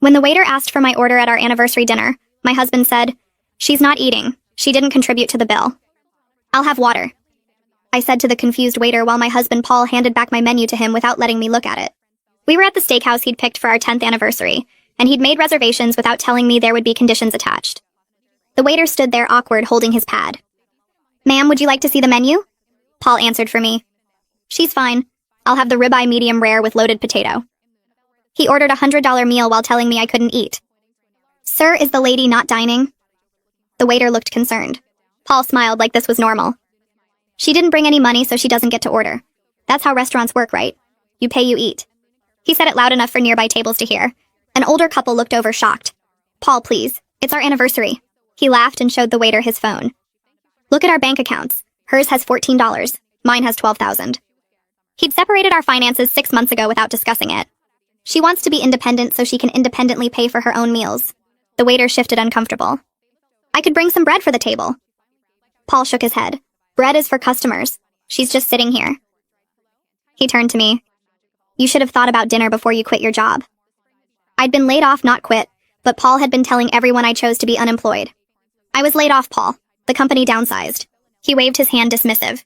When the waiter asked for my order at our anniversary dinner, my husband said, "She's not eating. She didn't contribute to the bill." "I'll have water," I said to the confused waiter while my husband Paul handed back my menu to him without letting me look at it. We were at the steakhouse he'd picked for our 10th anniversary, and he'd made reservations without telling me there would be conditions attached. The waiter stood there awkward, holding his pad. "Ma'am, would you like to see the menu?" Paul answered for me. "She's fine. I'll have the ribeye medium rare with loaded potato." He ordered a $100 meal while telling me I couldn't eat. "Sir, is the lady not dining?" The waiter looked concerned. Paul smiled like this was normal. "She didn't bring any money, so she doesn't get to order. That's how restaurants work, right? You pay, you eat." He said it loud enough for nearby tables to hear. An older couple looked over shocked. "Paul, please. It's our anniversary." He laughed and showed the waiter his phone. "Look at our bank accounts. Hers has $14. Mine has $12,000. He'd separated our finances 6 months ago without discussing it. "She wants to be independent so she can independently pay for her own meals." The waiter shifted uncomfortable. "I could bring some bread for the table." Paul shook his head. "Bread is for customers. She's just sitting here." He turned to me. "You should have thought about dinner before you quit your job." I'd been laid off, not quit, but Paul had been telling everyone I chose to be unemployed. "I was laid off, Paul. The company downsized." He waved his hand dismissive.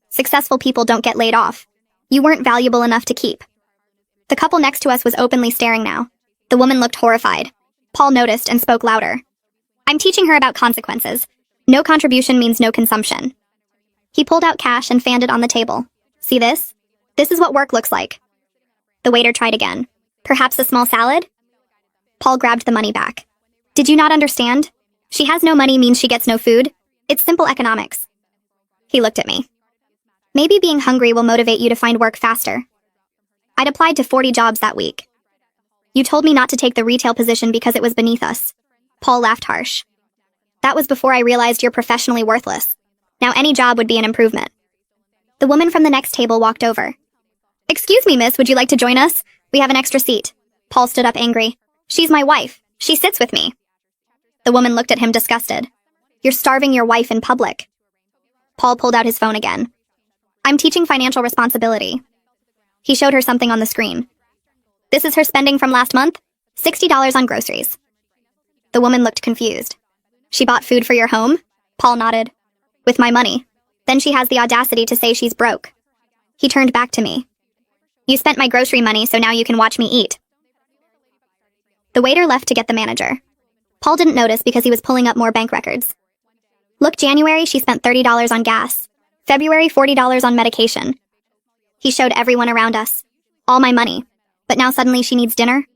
"Successful people don't get laid off. You weren't valuable enough to keep." The couple next to us was openly staring now. The woman looked horrified. Paul noticed and spoke louder. "I'm teaching her about consequences. No contribution means no consumption." He pulled out cash and fanned it on the table. "See this? This is what work looks like." The waiter tried again. "Perhaps a small salad?" Paul grabbed the money back. "Did you not understand? She has no money means she gets no food. It's simple economics." He looked at me. "Maybe being hungry will motivate you to find work faster." I'd applied to 40 jobs that week. "You told me not to take the retail position because it was beneath us." Paul laughed harsh. "That was before I realized you're professionally worthless. Now any job would be an improvement." The woman from the next table walked over. "Excuse me, miss, would you like to join us? We have an extra seat." Paul stood up angry. "She's my wife. She sits with me." The woman looked at him disgusted. "You're starving your wife in public." Paul pulled out his phone again. "I'm teaching financial responsibility." He showed her something on the screen. "This is her spending from last month? $60 on groceries." The woman looked confused. "She bought food for your home?" Paul nodded. "With my money. Then she has the audacity to say she's broke." He turned back to me. "You spent my grocery money, so now you can watch me eat." The waiter left to get the manager. Paul didn't notice because he was pulling up more bank records. "Look, January, she spent $30 on gas. February, $40 on medication." He showed everyone around us. "All my money. But now suddenly she needs dinner?"